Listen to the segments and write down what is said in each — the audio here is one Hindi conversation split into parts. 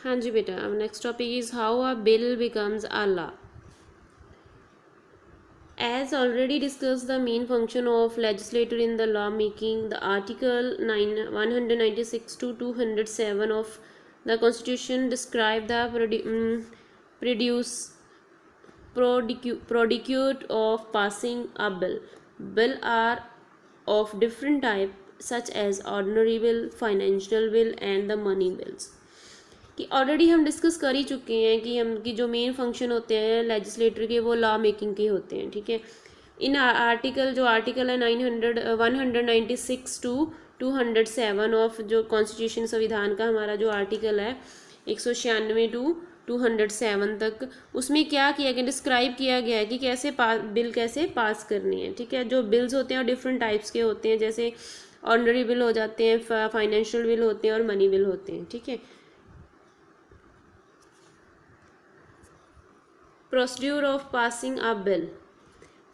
हाँ जी बेटा, अब next topic is how a bill becomes a law. As already discussed, the main function of legislator in the law making, the Article 196 to 207 of the Constitution describe the produce prodicate of passing a bill. Bill are of different type such as ordinary bill, financial bill and the money bills. कि ऑलरेडी हम डिस्कस कर ही चुके हैं कि हम की जो मेन फंक्शन होते हैं लेजिस्लेटर के वो लॉ मेकिंग के होते हैं. ठीक है, इन आर्टिकल जो आर्टिकल है 196 टू 207 ऑफ जो कॉन्स्टिट्यूशन संविधान का हमारा जो आर्टिकल है 196 टू 207 तक, उसमें क्या किया गया, डिस्क्राइब किया गया है कि कैसे बिल कैसे पास करनी है. ठीक है, जो बिल्स होते हैं वो डिफरेंट टाइप्स के होते हैं, जैसे ऑर्डनरी बिल हो जाते हैं, फाइनेंशियल बिल होते हैं और मनी बिल होते हैं. ठीक है, procedure of passing a bill.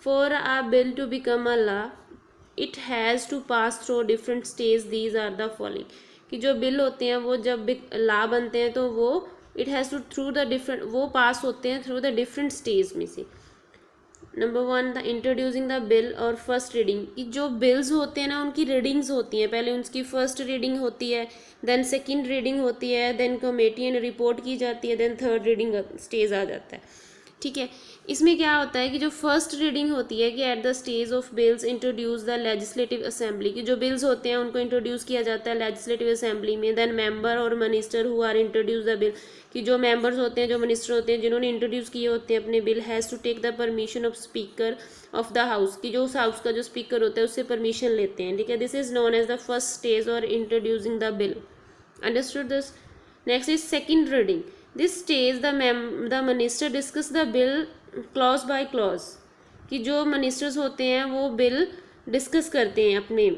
For a bill to become a law, it has to pass through different stages. These are the following. कि जो बिल होते हैं वो जब लॉ बनते हैं तो वो it has to through the different, वो पास होते हैं थ्रू द डिफरेंट स्टेज में से. Number 1, the introducing the bill और फर्स्ट रीडिंग. कि जो बिल्स होते हैं ना उनकी रीडिंग्स होती हैं, पहले उनकी फर्स्ट रीडिंग होती है, देन सेकंड रीडिंग होती है, देन कमेटी एंड रिपोर्ट की जाती है, देन थर्ड रीडिंग स्टेज आ जाता है. ठीक है, इसमें क्या होता है कि जो फर्स्ट रीडिंग होती है कि at the stage of bills introduce the legislative assembly, कि जो बिल्स होते हैं उनको इंट्रोड्यूस किया जाता है लेजिस्लेटिव असेंबली में. देन मेंबर और minister who are introduce the bill, कि जो मेंबर्स होते हैं, जो मिनिस्टर होते हैं जिन्होंने इंट्रोड्यूस किए होते हैं अपने bill, has to take the permission of speaker of the house, कि जो उस हाउस का जो स्पीकर होता है उससे परमिशन लेते हैं. ठीक है, this is known as the first stage और introducing the bill. Understood this. Next is second reading. This stage the minister discuss the bill clause by clause, कि जो मिनिस्टर्स होते हैं वो बिल डिस्कस करते हैं अपने.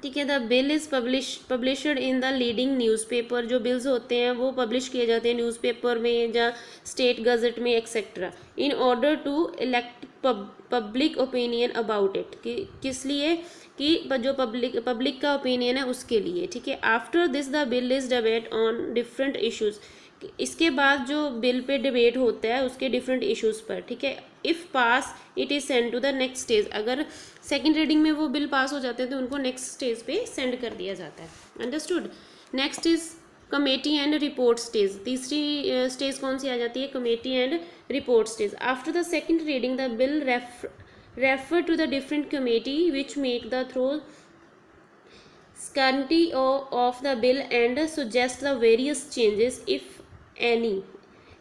ठीक है, the bill is published in the leading newspaper. जो बिल्स होते हैं वो पब्लिश किए जाते हैं न्यूज़पेपर में या स्टेट गजट में etcetera, in order to elect public opinion about it, कि किस लिए, कि जो पब्लिक का ओपिनियन है उसके लिए. ठीक है, after this the bill is debate on different issues. इसके बाद जो बिल पे डिबेट होता है उसके डिफरेंट इश्यूज़ पर. ठीक है, if pass it is send to the next stage. अगर सेकंड रीडिंग में वो बिल पास हो जाते हैं तो उनको नेक्स्ट स्टेज पे सेंड कर दिया जाता है. Understood. Next is committee and report stage. तीसरी स्टेज कौन सी आ जाती है, committee and report stage. After the second reading the bill refer to the different committee which make the thorough scrutiny of the bill and suggest the various changes if any,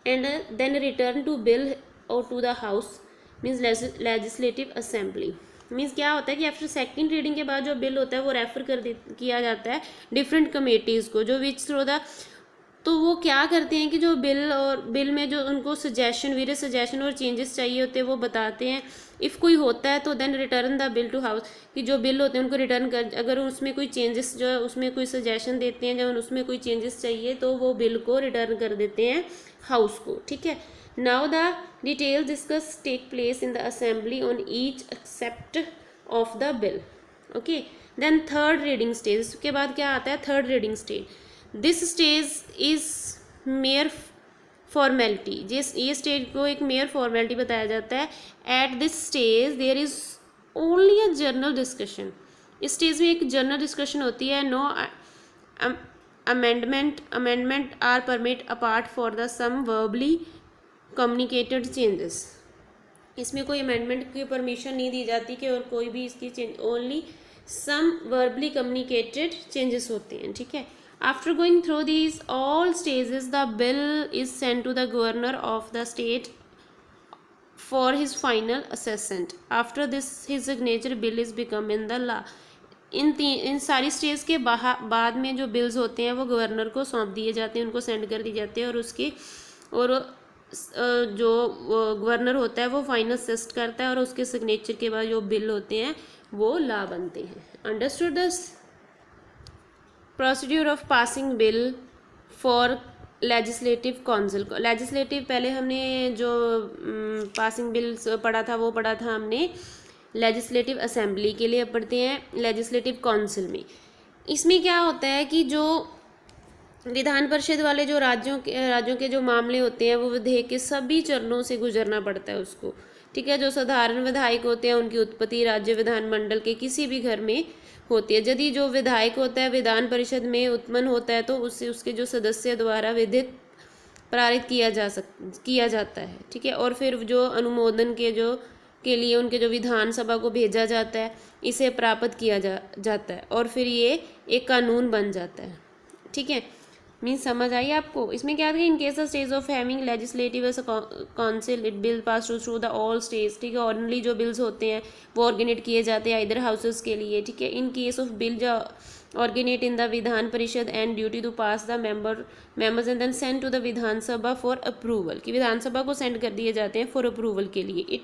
and then return to bill or to the house means legislative assembly. Means क्या होता है कि आफ्टर सेकंड रीडिंग के बाद जो बिल होता है वो रेफर किया जाता है डिफरेंट कमेटीज़ को, जो विच थ्रू द, तो वो क्या करते हैं कि जो बिल में जो उनको वेरियस सजेशन और चेंजेस चाहिए होते हैं वो बताते हैं. इफ़ कोई होता है तो then return the bill to house, कि जो बिल होते हैं उनको रिटर्न कर, अगर उसमें कोई चेंजेस जो है उसमें कोई सजेशन देते हैं, जब उसमें कोई चेंजेस चाहिए तो वो बिल को रिटर्न कर देते हैं हाउस को. ठीक है, now the detail discuss take place in the assembly on each except of the bill. Okay, then third reading stage. इसके बाद क्या आता है, third reading stage. This stage is mere formality. ये स्टेज को एक मेयर फॉर्मेलिटी बताया जाता है. At this stage there is only a general discussion. इस स्टेज में एक जर्नल डिस्कशन होती है. No amendment are permit apart for the some verbally communicated changes. इसमें कोई अमेंडमेंट की परमिशन नहीं दी जाती कि और कोई भी इसकी change, only some verbally communicated changes होते हैं. ठीक है, after going through these all stages the bill is sent to the governor of the state for his final assessment. After this his signature bill is become in the law. इन सारी स्टेज के बाद में जो बिल्स होते हैं वो गवर्नर को सौंप दिए जाते हैं, उनको सेंड कर दिए जाते हैं और उसके और जो गवर्नर होता है वो फाइनल असेस्ट करता है और उसके सिग्नेचर के बाद जो बिल होते हैं वो लॉ बनते हैं. Understood this. Procedure of passing bill for legislative council. Legislative पहले हमने जो पासिंग बिल पढ़ा था वो पढ़ा था हमने लेजिस्लेटिव असेंबली के लिए, पढ़ते हैं लेजिस्लेटिव काउंसिल में. इसमें क्या होता है कि जो विधान परिषद वाले जो राज्यों के जो मामले होते हैं वो विधेयक के सभी चरणों से गुजरना पड़ता है उसको, ठीक है। जो साधारण विधायक होते हैं उनकी उत्पत्ति राज्य विधानमंडल के किसी भी घर में होती है। यदि जो विधायक होता है विधान परिषद में उत्पन्न होता है तो उससे उसके जो सदस्य द्वारा विधिक पारित किया जाता है, ठीक है। और फिर जो अनुमोदन के लिए उनके जो विधानसभा को भेजा जाता है, इसे प्राप्त किया जाता है और फिर ये एक कानून बन जाता है, ठीक है। मीन्स समझ आई आपको। इसमें क्या था, in case the stage of having legislative council it bill pass through the all stage, ठीक है। ऑर्डिनरी जो बिल्स होते हैं वो ऑर्गेनेट किए जाते हैं इधर हाउसेस के लिए, ठीक है। इन केस ऑफ बिल जो ऑर्गेनेट in the Vidhan Parishad and duty to pass the members and then send to the Vidhansabha for approval, कि विधानसभा को सेंड कर दिए जाते हैं फॉर अप्रूवल के लिए।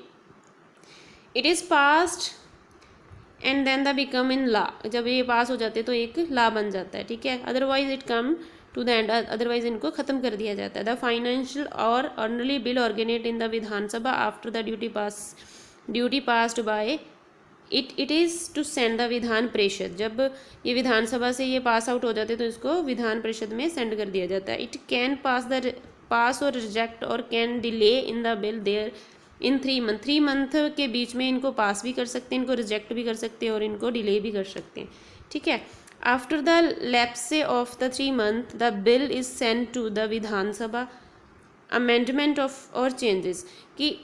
It is passed and then the become in law, जब ये पास हो जाते हैं तो एक लॉ बन जाता है, ठीक है। Otherwise it come to the end, otherwise इनको खत्म कर दिया जाता है। द फाइनेंशियल और ordinary bill originate in the Vidhan Sabha after the duty passed by it is to send the Vidhan Parishad, जब ये विधानसभा से ये पास आउट हो जाते तो इसको विधान परिषद में सेंड कर दिया जाता है। इट कैन पास और रिजेक्ट और can delay in the bill there in 3 month, 3 month के बीच में इनको पास भी कर सकते हैं, इनको रिजेक्ट भी कर सकते हैं और इनको डिले भी कर सकते हैं, ठीक है। After the lapse of the 3 month the bill is send to the Vidhansabha amendment of और चेंजेस, कि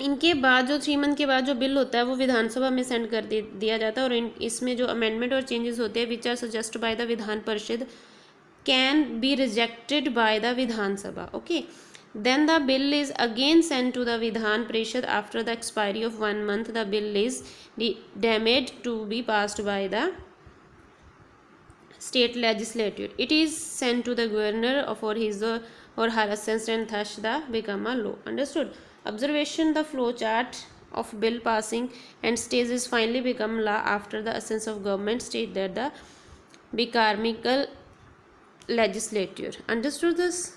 इनके बाद जो 3 मंथ के बाद जो बिल होता है वो विधानसभा में सेंड कर दिया जाता है और इसमें जो अमेंडमेंट और चेंजेस होते हैं which are suggest by the Vidhan Parishad can be rejected by the Vidhansabha, okay. Then the bill is again sent to the Vidhan Parishad after the expiry of 1 month. The bill is deemed to be passed by the state legislature. It is sent to the governor for his or her assent and thus the become a law. Understood? Observation: the flow chart of bill passing and stages finally become law after the assent of government state that the bicameral legislature. Understood this?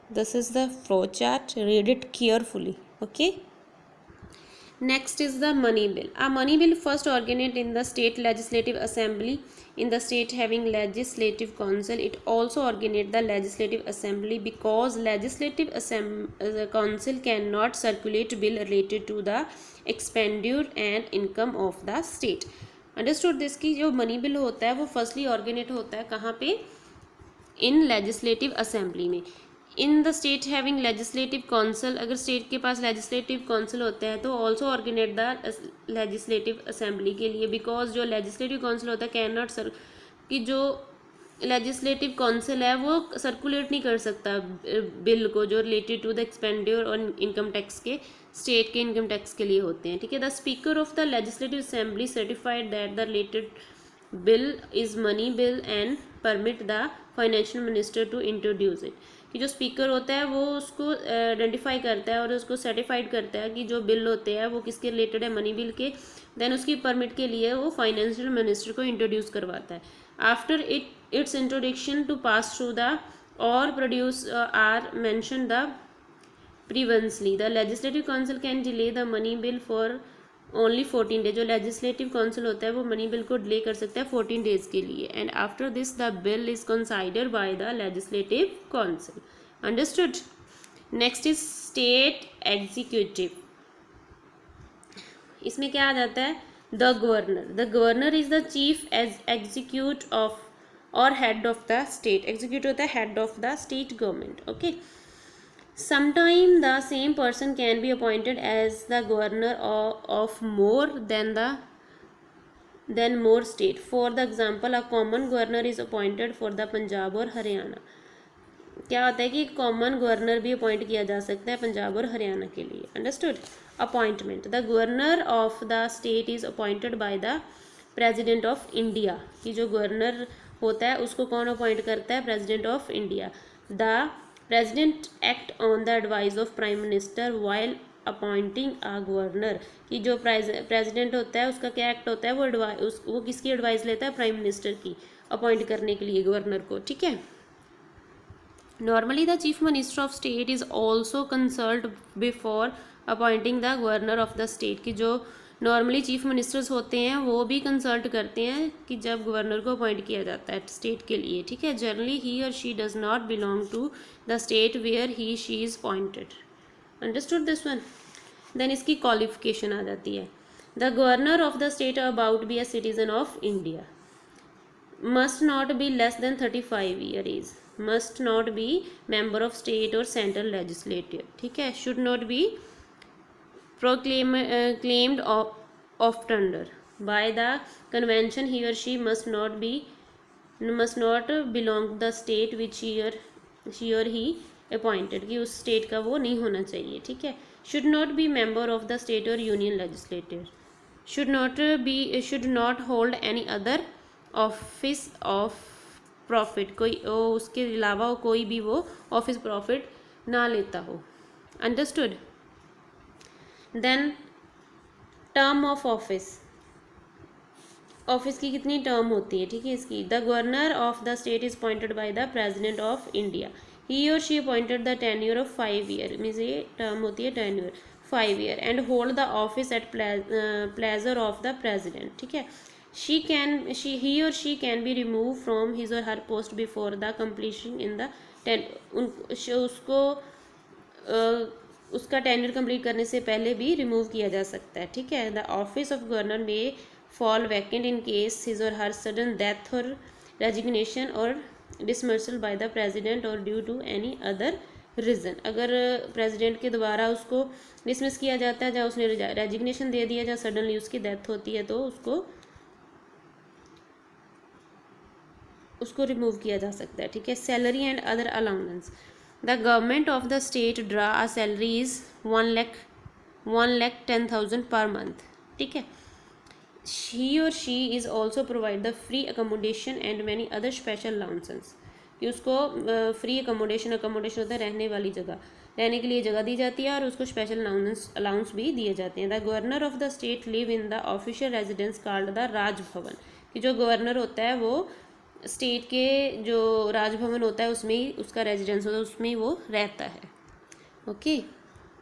This is the flow chart, read it carefully, okay. Next is the money bill. A money bill first originated in the state legislative assembly in the state having legislative council. It also originated the legislative assembly because legislative council cannot circulate bill related to the expenditure and income of the state. Understood this? कि जो money bill होता है वो firstly originate होता है कहाँ पे, in legislative assembly में। In the state having legislative council, अगर स्टेट के पास लेजिस्लेटिव काउंसिल होता है तो ऑल्सो ऑर्गेनेट द लेजिस्लेटिव असेंबली के लिए, बिकॉज जो लेजिस्लेटिव काउंसिल होता है कैन नॉट कि जो लेजिस्लेटिव काउंसिल है वो सर्कुलेट नहीं कर सकता बिल को जो रिलेटेड टू द एक्सपेंडिचर और इनकम टैक्स के, स्टेट के इनकम टैक्स के लिए होते हैं, ठीक है। The speaker of the legislative assembly certified that the related bill is money bill and permit the financial minister to introduce it, कि जो स्पीकर होता है वो उसको आइडेंटिफाई करता है और उसको सर्टिफाइड करता है कि जो बिल होते हैं वो किसके रिलेटेड है, मनी बिल के, देन उसकी परमिट के लिए वो फाइनेंशियल मिनिस्टर को इंट्रोड्यूस करवाता है। After its introduction to pass through the और produce are mention the previously the legislative council can delay the money bill for only 14 days, जो लेजिस्लेटिव काउंसिल होता है वो मनी बिल को डिले कर सकता है 14 डेज के लिए। And after this the bill is considered by the legislative council. Understood? Next is state executive. इसमें क्या आ जाता है, the governor. The governor is the chief executive of और head of the state. Executive होता है head of the state government, okay. Sometime the same person can be appointed as the governor of more than more state. For the example, a common governor is appointed for the Punjab और हरियाणा। क्या होता है कि कॉमन गवर्नर भी अपॉइंट किया जा सकता है पंजाब और हरियाणा के लिए। Understood? Appointment: the governor of the state is appointed by the president of India, कि जो गवर्नर होता है उसको कौन अपॉइंट करता है, president of India. The president act on the advice of prime minister while appointing a governor, कि जो प्रेजिडेंट होता है उसका क्या एक्ट होता है, वो किसकी एडवाइस लेता है, प्राइम मिनिस्टर की, अपॉइंट करने के लिए गवर्नर को, ठीक है। Normally the chief minister of state is also consult before appointing the governor of the state, कि जो नॉर्मली चीफ मिनिस्टर्स होते हैं वो भी कंसल्ट करते हैं कि जब गवर्नर को अपॉइंट किया जाता है स्टेट के लिए, ठीक है। जनरली ही और she does not belong to the state where he she is appointed. Understood this one. Then इसकी क्वालिफिकेशन आ जाती है। The governor of the state about be a citizen of India, must not be less than 35 year age, must not be member of state or central legislature, ठीक है। should not be claimed of tender by the convention, he or she must not belong to the state which she or he appointed, कि उस स्टेट का वो नहीं होना चाहिए, ठीक है। should not be member of the state or union legislature, should not hold any other office of profit, कोई उसके अलावा कोई भी वो ऑफिस प्रॉफिट ना लेता हो। Understood. Then term of office, office की कितनी टर्म होती है, ठीक है इसकी। The governor of the state is appointed by the president of India, he और she appointed the tenure of 5 year, means ये टर्म होती है tenure 5 year, and hold the office at pleasure of the president, ठीक है। he or she can be removed from his or her post before the completion in the उसको उसका टेन्योर कंप्लीट करने से पहले भी रिमूव किया जा सकता है, ठीक है। The office of governor may fall vacant in case his और हर सडन डेथ और रेजिग्नेशन और डिसमिसल बाय द प्रेजिडेंट और due to any other reason. अगर प्रेसिडेंट के द्वारा उसको डिसमिस किया जाता है या उसने रेजिग्नेशन दे दिया या सडनली उसकी डेथ होती है तो उसको रिमूव किया जा सकता है, ठीक है। Salary and other allowance, the government of the state draw a salary is 1,10,000 per month, ठीक है। ही और she is also provide the free accommodation and many other special allowances, कि उसको फ्री अकोमोडेशन होता है रहने वाली जगह, रहने के लिए जगह दी जाती है और उसको स्पेशल अलाउंस भी दिए जाते हैं। The governor of the state live in the official residence called the Raj Bhavan, कि जो गवर्नर होता है वो स्टेट के जो राजभवन होता है उसमें ही उसका रेजिडेंस होता है, उसमें ही वो रहता है। ओके।